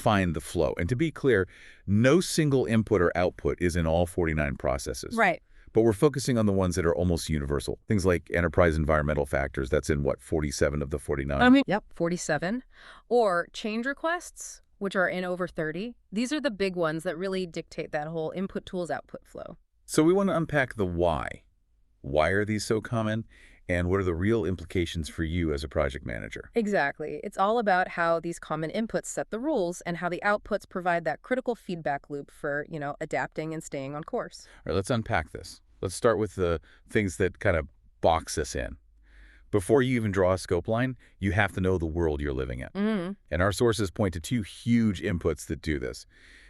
Find the flow. And to be clear, no single input or output is in all 49 processes. Right. But we're focusing on the ones that are almost universal. Things like enterprise environmental factors. That's in, what, 47 of the 49? Yep, 47. Or change requests, which are in over 30. These are the big ones that really dictate that whole input tools output flow. So we want to unpack the why. Why are these so common? And what are the real implications for you as a project manager? Exactly. It's all about how these common inputs set the rules and how the outputs provide that critical feedback loop for, adapting and staying on course. All right, let's unpack this. Let's start with the things that kind of box us in. Before you even draw a scope line, you have to know the world you're living in. And our sources point to two huge inputs that do this: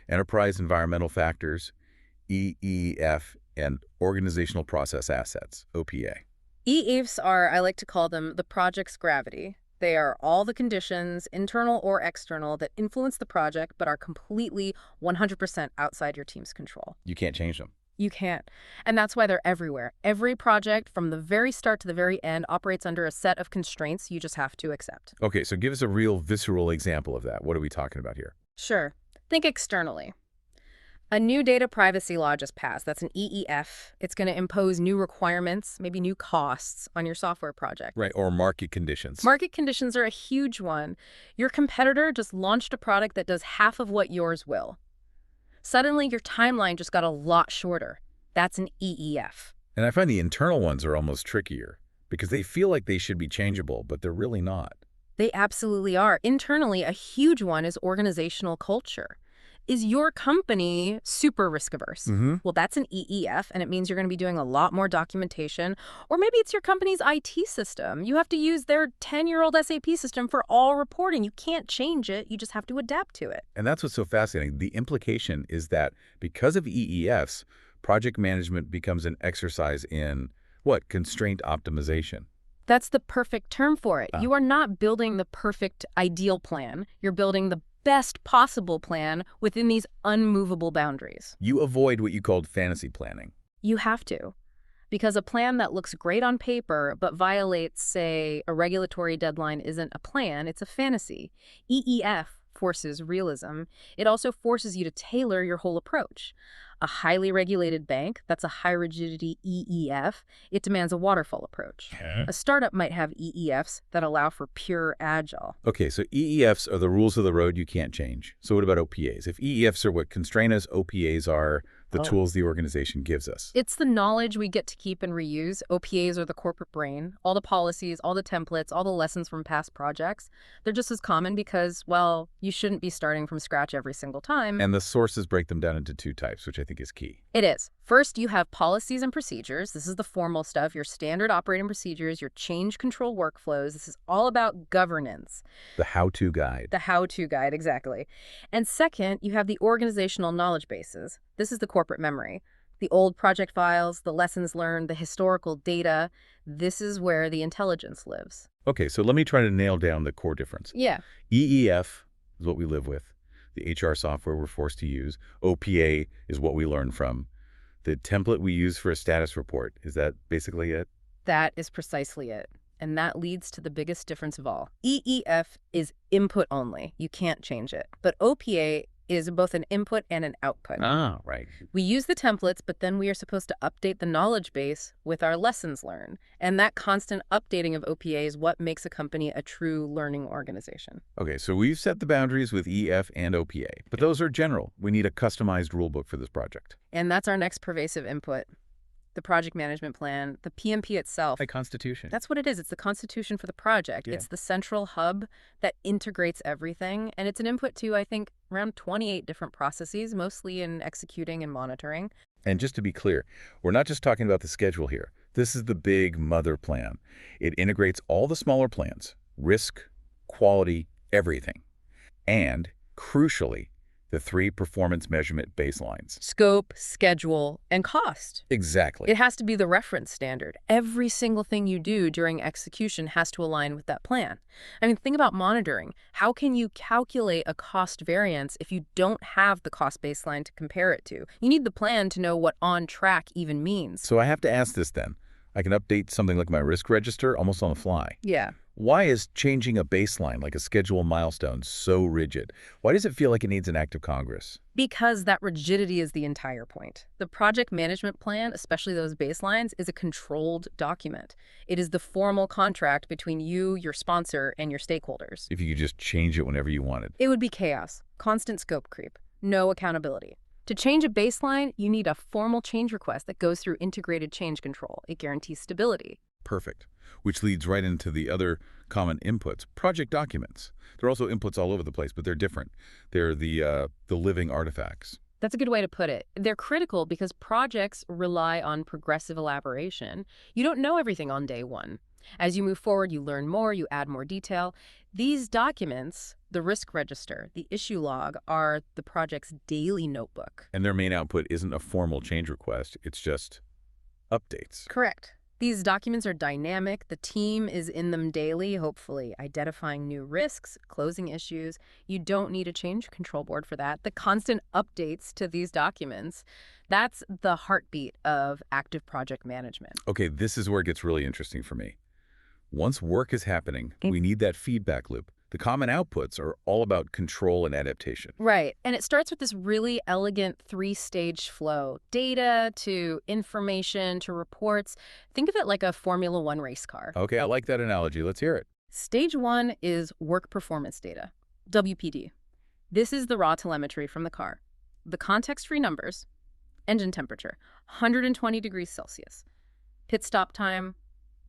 enterprise environmental factors, EEF, and organizational process assets, OPA. EEFs are, I like to call them, the project's gravity. They are all the conditions, internal or external, that influence the project but are completely 100% outside your team's control. You can't change them. You can't. And that's why they're everywhere. Every project, from the very start to the very end, operates under a set of constraints you just have to accept. Okay, so give us a real visceral example of that. What are we talking about here? Sure. Think externally. A new data privacy law just passed. That's an EEF. It's going to impose new requirements, maybe new costs on your software project. Right, or market conditions. Market conditions are a huge one. Your competitor just launched a product that does half of what yours will. Suddenly, your timeline just got a lot shorter. That's an EEF. And I find the internal ones are almost trickier because they feel like they should be changeable, but they're really not. They absolutely are. Internally, a huge one is organizational culture. Is your company super risk-averse? Well, that's an EEF, and it means you're going to be doing a lot more documentation. Or maybe it's your company's IT system. You have to use their 10-year-old SAP system for all reporting. You can't change it. You just have to adapt to it. And that's what's so fascinating. The implication is that because of EEFs, project management becomes an exercise in, what, constraint optimization. That's the perfect term for it. You are not building the perfect ideal plan. You're building the best possible plan within these unmovable boundaries. You avoid what you called fantasy planning. You have to. Because a plan that looks great on paper but violates, say, a regulatory deadline isn't a plan, it's a fantasy. EEF forces realism. It also forces you to tailor your whole approach. A highly regulated bank, that's a high-rigidity EEF. It demands a waterfall approach. A startup might have EEFs that allow for pure agile. Okay, so EEFs are the rules of the road you can't change. So what about OPAs? If EEFs are what constrain us, OPAs are the tools the organization gives us. It's the knowledge we get to keep and reuse. OPAs are the corporate brain. All the policies, all the templates, all the lessons from past projects. They're just as common because, well, you shouldn't be starting from scratch every single time. And the sources break them down into two types, which I think is key. It is. First, you have policies and procedures. This is the formal stuff, your standard operating procedures, your change control workflows. This is all about governance. The how-to guide. The how-to guide, exactly. And second, you have the organizational knowledge bases. This is the corporate memory. The old project files, the lessons learned, the historical data. This is where the intelligence lives. Okay, so let me try to nail down the core difference. Yeah. EEF is what we live with. The HR software we're forced to use. OPA is what we learn from. The template we use for a status report, is that basically it? That is precisely it. And that leads to the biggest difference of all. EEF is input only. You can't change it. But OPA is both an input and an output. Ah, right. We use the templates, but then we are supposed to update the knowledge base with our lessons learned. And that constant updating of OPA is what makes a company a true learning organization. Okay, so we've set the boundaries with EF and OPA, but those are general. We need a customized rulebook for this project. And that's our next pervasive input. The project management plan, the PMP itself. A constitution. That's what it is. It's the constitution for the project. Yeah. It's the central hub that integrates everything. And it's an input to, I think, around 28 different processes, mostly in executing and monitoring. And just to be clear, we're not just talking about the schedule here. This is the big mother plan. It integrates all the smaller plans, risk, quality, everything. And, crucially, the 3 performance measurement baselines. Scope, schedule, and cost. Exactly. It has to be the reference standard. Every single thing you do during execution has to align with that plan. I mean, think about monitoring. How can you calculate a cost variance if you don't have the cost baseline to compare it to? You need the plan to know what on track even means. So I have to ask this then. I can update something like my risk register almost on the fly. Yeah. Why is changing a baseline, like a schedule milestone, so rigid? Why does it feel like it needs an act of Congress? Because that rigidity is the entire point. The project management plan, especially those baselines, is a controlled document. It is the formal contract between you, your sponsor, and your stakeholders. If you could just change it whenever you wanted. It would be chaos, constant scope creep, no accountability. To change a baseline, you need a formal change request that goes through integrated change control. It guarantees stability. Perfect. Which leads right into the other common inputs, project documents. There are also inputs all over the place, but they're different. They're the living artifacts. That's a good way to put it. They're critical because projects rely on progressive elaboration. You don't know everything on day one. As you move forward, you learn more, you add more detail. These documents, the risk register, the issue log, are the project's daily notebook. And their main output isn't a formal change request. It's just updates. Correct. These documents are dynamic. The team is in them daily, hopefully identifying new risks, closing issues. You don't need a change control board for that. The constant updates to these documents, that's the heartbeat of active project management. Okay, this is where it gets really interesting for me. Once work is happening, we need that feedback loop. The common outputs are all about control and adaptation. Right. And it starts with this really elegant three-stage flow. Data to information to reports. Think of it like a Formula One race car. Okay, I like that analogy. Let's hear it. Stage one is work performance data, WPD. This is the raw telemetry from the car. The context-free numbers, engine temperature, 120 degrees Celsius. Pit stop time,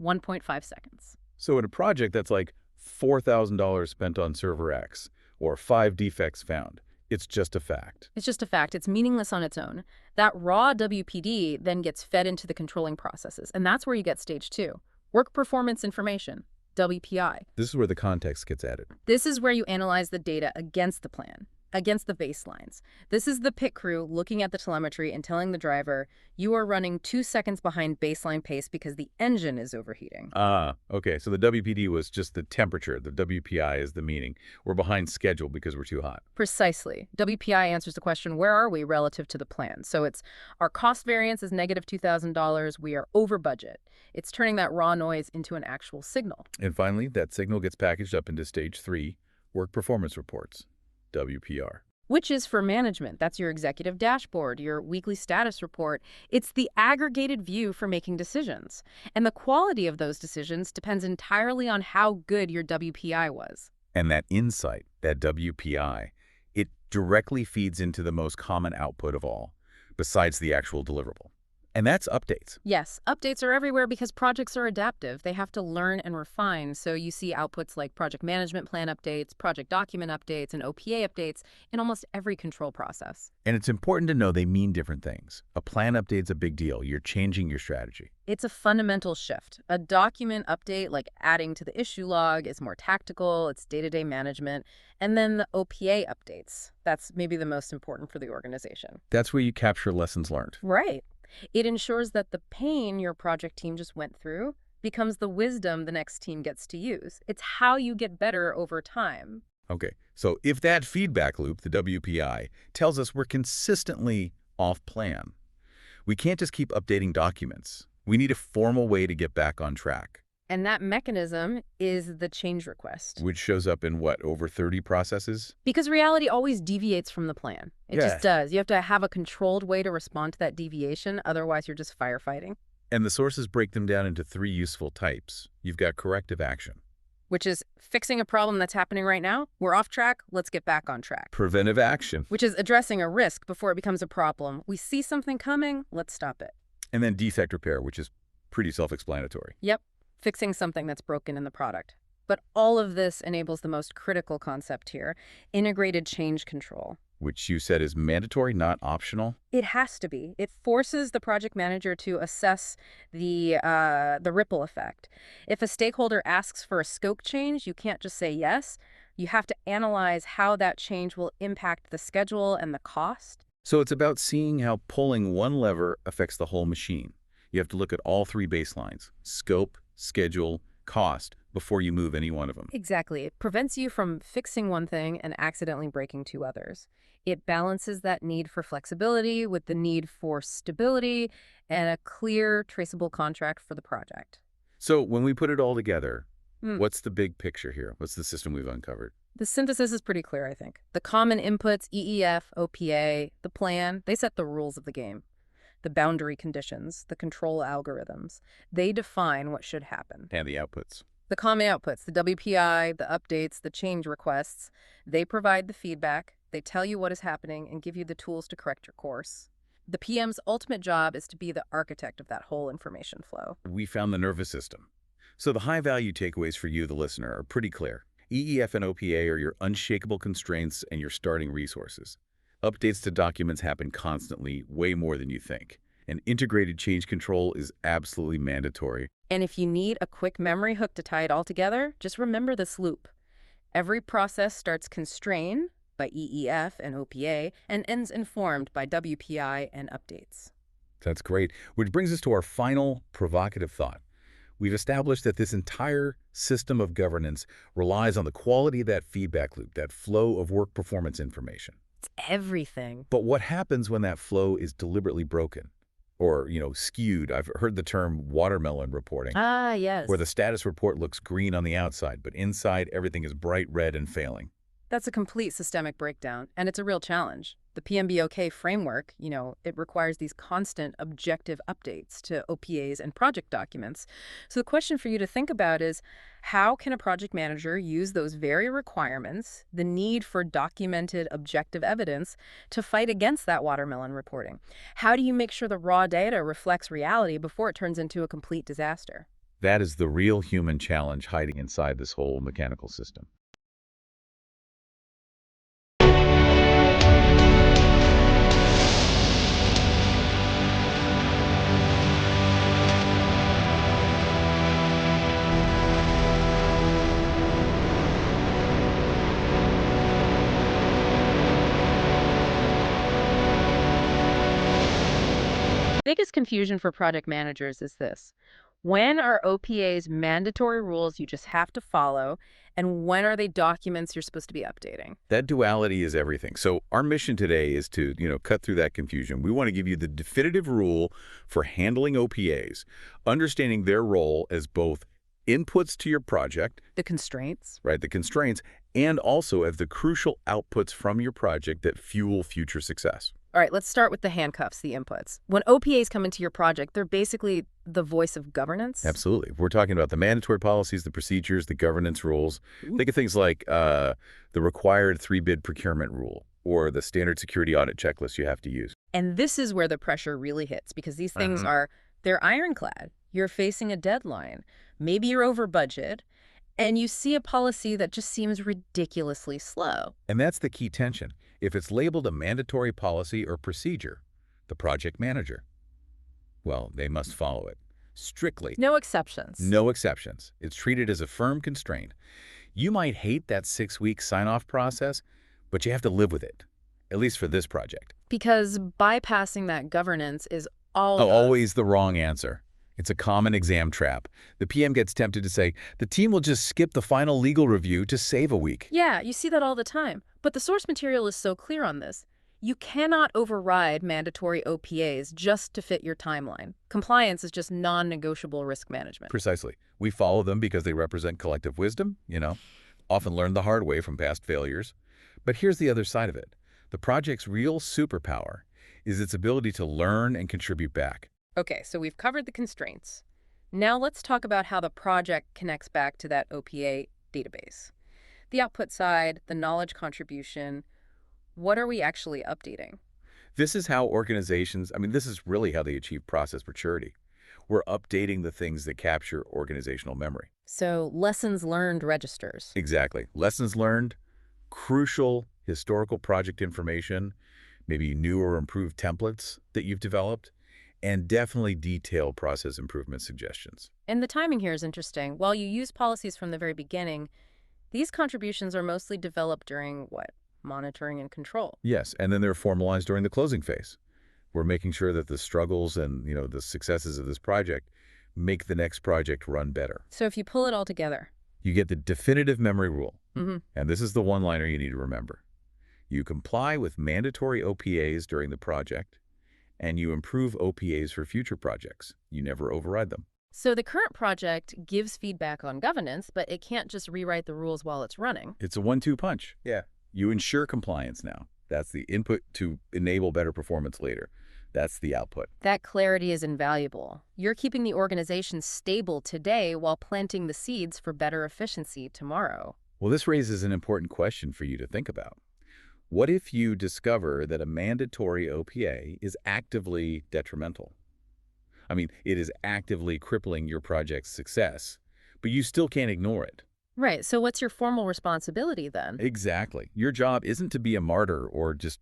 1.5 seconds. So in a project that's like $4,000 spent on server X or 5 defects found, it's just a fact. It's just a fact. It's meaningless on its own. That raw WPD then gets fed into the controlling processes, and that's where you get stage two, work performance information, WPI. This is where the context gets added. This is where you analyze the data against the plan, against the baselines. This is the pit crew looking at the telemetry and telling the driver, you are running 2 seconds behind baseline pace because the engine is overheating. Okay, so the WPD was just the temperature. The WPI is the meaning. We're behind schedule because we're too hot. Precisely. WPI answers the question, where are we relative to the plan? So it's our cost variance is negative $2,000. We are over budget. It's turning that raw noise into an actual signal. And finally, that signal gets packaged up into stage 3, work performance reports, WPR. Which is for management. That's your executive dashboard, your weekly status report. It's the aggregated view for making decisions. And the quality of those decisions depends entirely on how good your WPI was. And that insight, that WPI, it directly feeds into the most common output of all, besides the actual deliverable. And that's updates. Yes, updates are everywhere because projects are adaptive. They have to learn and refine. So you see outputs like project management plan updates, project document updates, and OPA updates in almost every control process. And it's important to know they mean different things. A plan update's a big deal. You're changing your strategy. It's a fundamental shift. A document update, like adding to the issue log, is more tactical, it's day-to-day management. And then the OPA updates, that's maybe the most important for the organization. That's where you capture lessons learned. Right. It ensures that the pain your project team just went through becomes the wisdom the next team gets to use. It's how you get better over time. Okay, so if that feedback loop, the WPI, tells us we're consistently off plan, we can't just keep updating documents. We need a formal way to get back on track. And that mechanism is the change request. Which shows up in, what, over 30 processes? Because reality always deviates from the plan. It just does. You have to have a controlled way to respond to that deviation. Otherwise, you're just firefighting. And the sources break them down into 3 useful types. You've got corrective action, which is fixing a problem that's happening right now. We're off track. Let's get back on track. Preventive action, which is addressing a risk before it becomes a problem. We see something coming. Let's stop it. And then defect repair, which is pretty self-explanatory. Yep. Fixing something that's broken in the product. But all of this enables the most critical concept here, integrated change control. Which you said is mandatory, not optional? It has to be. It forces the project manager to assess the ripple effect. If a stakeholder asks for a scope change, you can't just say yes. You have to analyze how that change will impact the schedule and the cost. So it's about seeing how pulling one lever affects the whole machine. You have to look at all 3 baselines, scope, schedule, cost, before you move any one of them. Exactly. It prevents you from fixing one thing and accidentally breaking 2 others. It balances that need for flexibility with the need for stability and a clear, traceable contract for the project. So when we put it all together, Hmm. What's the big picture here? What's the system we've uncovered? The synthesis is pretty clear, I think. The common inputs, EEF, OPA, the plan, they set the rules of the game. The boundary conditions, the control algorithms, they define what should happen. And the outputs. The common outputs, the WPI, the updates, the change requests, they provide the feedback, they tell you what is happening, and give you the tools to correct your course. The PM's ultimate job is to be the architect of that whole information flow. We found the nervous system. So the high-value takeaways for you, the listener, are pretty clear. EEF and OPA are your unshakable constraints and your starting resources. Updates to documents happen constantly, way more than you think. And integrated change control is absolutely mandatory. And if you need a quick memory hook to tie it all together, just remember this loop. Every process starts constrained by EEF and OPA and ends informed by WPI and updates. That's great. Which brings us to our final provocative thought. We've established that this entire system of governance relies on the quality of that feedback loop, that flow of work performance information. It's everything. But what happens when that flow is deliberately broken? Or, skewed? I've heard the term watermelon reporting, Ah, yes. where the status report looks green on the outside, but inside everything is bright red and failing. That's a complete systemic breakdown, and it's a real challenge. The PMBOK framework, it requires these constant objective updates to OPAs and project documents. So the question for you to think about is, how can a project manager use those very requirements, the need for documented objective evidence, to fight against that watermelon reporting? How do you make sure the raw data reflects reality before it turns into a complete disaster? That is the real human challenge hiding inside this whole mechanical system. Biggest confusion for project managers is this. When are OPAs mandatory rules you just have to follow, and when are they documents you're supposed to be updating? That duality is everything. So our mission today is to, cut through that confusion. We want to give you the definitive rule for handling OPAs, understanding their role as both inputs to your project, The constraints? right, the constraints, and also as the crucial outputs from your project that fuel future success. All right, let's start with the handcuffs, the inputs. When OPAs come into your project, they're basically the voice of governance. Absolutely. We're talking about the mandatory policies, the procedures, the governance rules. Ooh. Think of things like the required 3-bid procurement rule or the standard security audit checklist you have to use. And this is where the pressure really hits, because these things they're ironclad. You're facing a deadline. Maybe you're over budget, and you see a policy that just seems ridiculously slow. And that's the key tension. If it's labeled a mandatory policy or procedure, the project manager, well, they must follow it strictly. No exceptions. No exceptions. It's treated as a firm constraint. You might hate that 6-week sign-off process, but you have to live with it, at least for this project. Because bypassing that governance is all Always the wrong answer. It's a common exam trap. The PM gets tempted to say, the team will just skip the final legal review to save a week. Yeah, you see that all the time. But the source material is so clear on this. You cannot override mandatory OPAs just to fit your timeline. Compliance is just non-negotiable risk management. Precisely. We follow them because they represent collective wisdom, often learned the hard way from past failures. But here's the other side of it. The project's real superpower is its ability to learn and contribute back. Okay, so we've covered the constraints. Now let's talk about how the project connects back to that OPA database. The output side, the knowledge contribution, what are we actually updating? This is how organizations, this is really how they achieve process maturity. We're updating the things that capture organizational memory. So lessons learned registers. Exactly. Lessons learned, crucial historical project information, maybe new or improved templates that you've developed, and definitely detailed process improvement suggestions. And the timing here is interesting. While you use policies from the very beginning, these contributions are mostly developed during what? Monitoring and control. Yes, and then they're formalized during the closing phase. We're making sure that the struggles and, the successes of this project make the next project run better. So if you pull it all together, You get the definitive memory rule. Mm-hmm. And this is the one-liner you need to remember. You comply with mandatory OPAs during the project, and you improve OPAs for future projects. You never override them. So the current project gives feedback on governance, but it can't just rewrite the rules while it's running. It's a one-two punch. Yeah. You ensure compliance now. That's the input to enable better performance later. That's the output. That clarity is invaluable. You're keeping the organization stable today while planting the seeds for better efficiency tomorrow. Well, this raises an important question for you to think about. What if you discover that a mandatory OPA is actively detrimental? I mean, it is actively crippling your project's success, but you still can't ignore it. Right, so what's your formal responsibility then? Exactly. Your job isn't to be a martyr or just,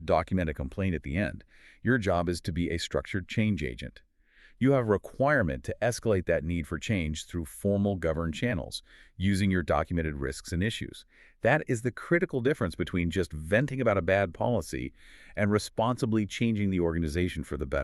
document a complaint at the end. Your job is to be a structured change agent. You have a requirement to escalate that need for change through formal governed channels, using your documented risks and issues. That is the critical difference between just venting about a bad policy and responsibly changing the organization for the better.